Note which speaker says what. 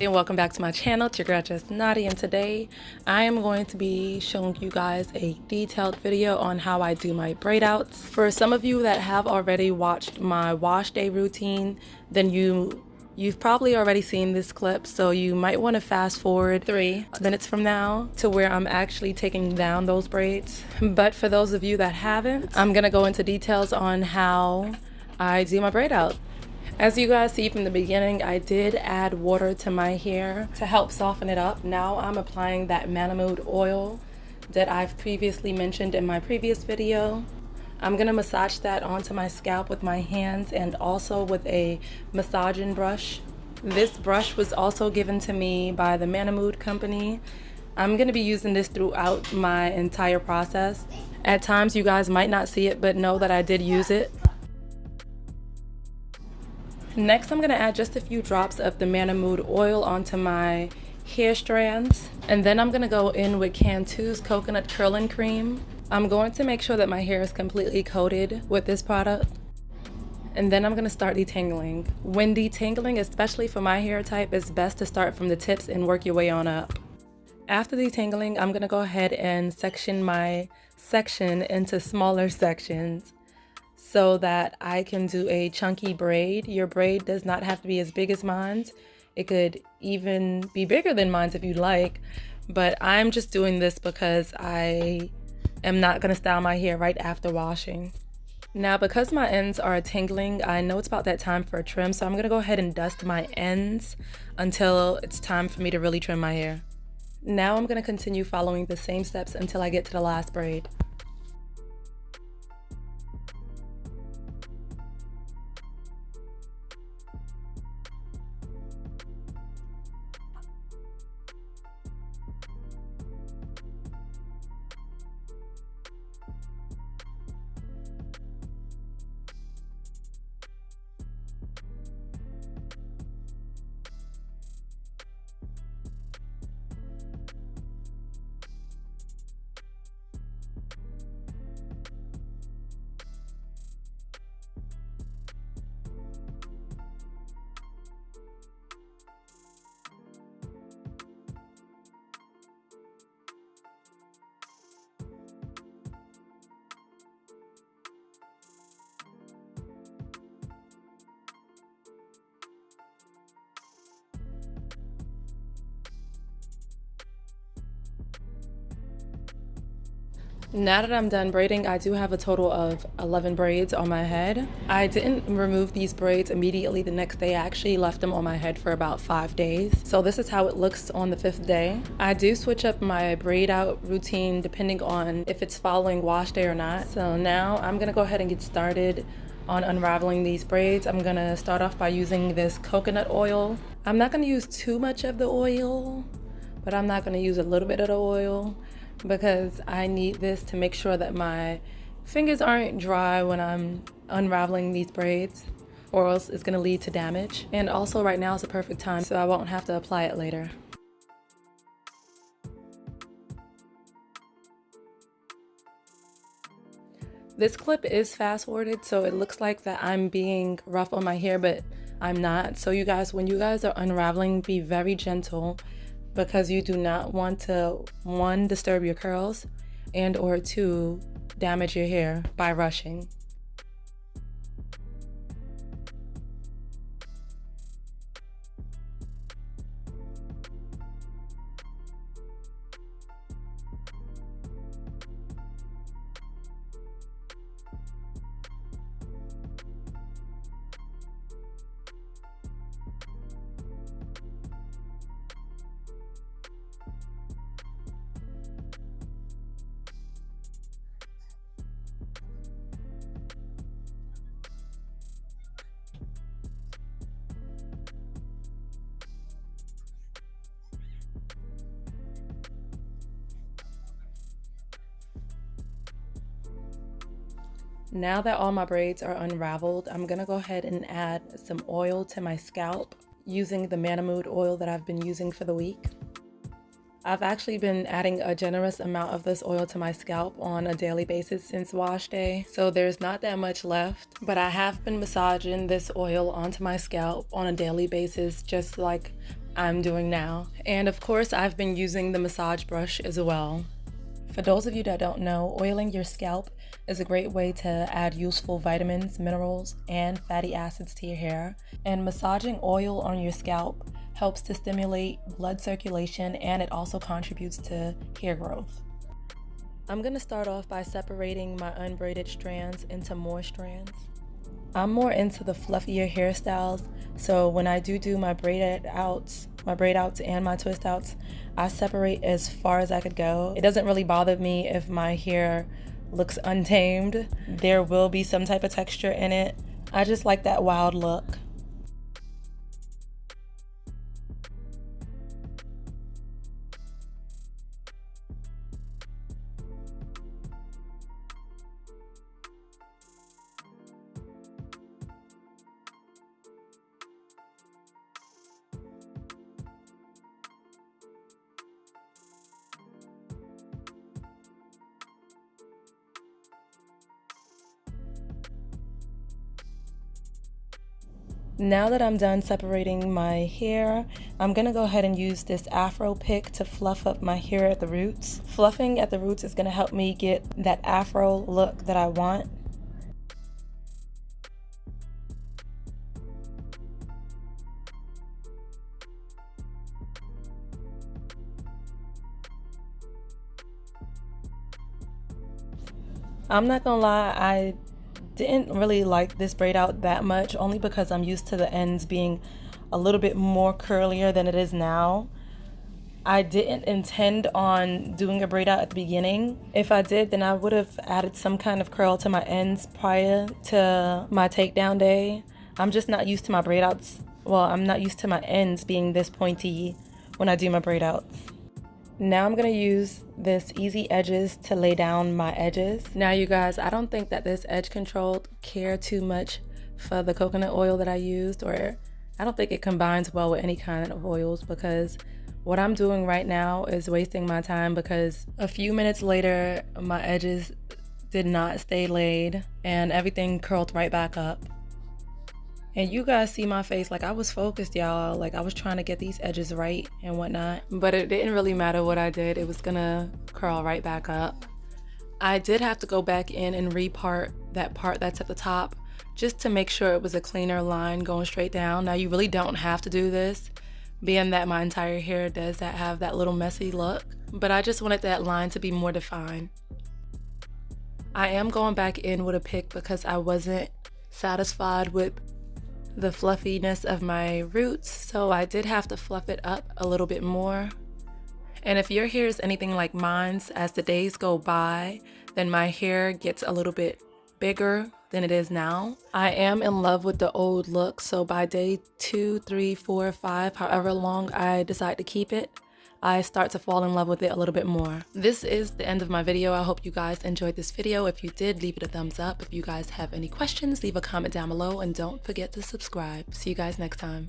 Speaker 1: And welcome back to my channel. It's your girl Just Naughty, and today I am going to be showing you guys a detailed video on how I do my braid outs. For some of you that have already watched my wash day routine, then you've probably already seen this clip, so you might want to fast forward 3 minutes from now to where I'm actually taking down those braids. But for those of you that haven't, I'm gonna go into details on how I do my braid out. As you guys see from the beginning, I did add water to my hair to help soften it up. Now I'm applying that Mood oil that I've previously mentioned in my previous video. I'm gonna massage that onto my scalp with my hands and also with a massaging brush. This brush was also given to me by the Mood company. I'm gonna be using this throughout my entire process. At times you guys might not see it, but know that I did use it. Next, I'm going to add just a few drops of the Mood oil onto my hair strands. And then I'm going to go in with Cantu's coconut curling cream. I'm going to make sure that my hair is completely coated with this product. And then I'm going to start detangling. When detangling, especially for my hair type, it's best to start from the tips and work your way on up. After detangling, I'm going to go ahead and section my section into smaller sections, so that I can do a chunky braid. Your braid does not have to be as big as mine's. It could even be bigger than mine's if you'd like, but I'm just doing this because I am not gonna style my hair right after washing. Now, because my ends are tangling, I know it's about that time for a trim, so I'm gonna go ahead and dust my ends until it's time for me to really trim my hair. Now I'm gonna continue following the same steps until I get to the last braid. Now that I'm done braiding, I do have a total of 11 braids on my head. I didn't remove these braids immediately the next day. I actually left them on my head for about 5 days. So this is how it looks on the 5th day. I do switch up my braid out routine depending on if it's following wash day or not. So now I'm gonna go ahead and get started on unraveling these braids. I'm gonna start off by using this coconut oil. I'm not gonna use too much of the oil, but I'm not gonna use a little bit of the oil, because I need this to make sure that my fingers aren't dry when I'm unraveling these braids, or else it's going to lead to damage. And also right now is the perfect time, so I won't have to apply it later. This clip is fast forwarded, so it looks like that I'm being rough on my hair, but I'm not. So you guys, when you guys are unraveling, be very gentle, because you do not want to, 1, disturb your curls, and or 2, damage your hair by rushing. Now that all my braids are unraveled, I'm gonna go ahead and add some oil to my scalp using the Mood oil that I've been using for the week. I've actually been adding a generous amount of this oil to my scalp on a daily basis since wash day, so there's not that much left, but I have been massaging this oil onto my scalp on a daily basis, just like I'm doing now. And of course, I've been using the massage brush as well. For those of you that don't know, oiling your scalp is a great way to add useful vitamins, minerals, and fatty acids to your hair. And massaging oil on your scalp helps to stimulate blood circulation, and it also contributes to hair growth. I'm gonna start off by separating my unbraided strands into more strands. I'm more into the fluffier hairstyles, so when I do my braid outs and my twist outs, I separate as far as I could go. It doesn't really bother me if my hair looks untamed. There will be some type of texture in it. I just like that wild look. Now that I'm done separating my hair, I'm gonna go ahead and use this afro pick to fluff up my hair at the roots. Fluffing at the roots is gonna help me get that afro look that I want. I'm not gonna lie, I didn't really like this braid out that much, only because I'm used to the ends being a little bit more curlier than it is now. I didn't intend on doing a braid out at the beginning. If I did, then I would have added some kind of curl to my ends prior to my takedown day. I'm just not used to my braid outs. Well, I'm not used to my ends being this pointy when I do my braid outs. Now I'm gonna use this Easy Edges to lay down my edges. Now you guys, I don't think that this edge control care too much for the coconut oil that I used, or I don't think it combines well with any kind of oils, because what I'm doing right now is wasting my time, because a few minutes later my edges did not stay laid and everything curled right back up. And you guys see my face, like I was focused, y'all. Like I was trying to get these edges right and whatnot. But it didn't really matter what I did. It was gonna curl right back up. I did have to go back in and repart that part that's at the top, just to make sure it was a cleaner line going straight down. Now you really don't have to do this, being that my entire hair does have that little messy look. But I just wanted that line to be more defined. I am going back in with a pick because I wasn't satisfied with the fluffiness of my roots, so I did have to fluff it up a little bit more. And if your hair is anything like mine's, as the days go by, then my hair gets a little bit bigger than it is now. I am in love with the old look, so by day 2, 3, 4, 5, however long I decide to keep it, I start to fall in love with it a little bit more. This is the end of my video. I hope you guys enjoyed this video. If you did, leave it a thumbs up. If you guys have any questions, leave a comment down below, and don't forget to subscribe. See you guys next time.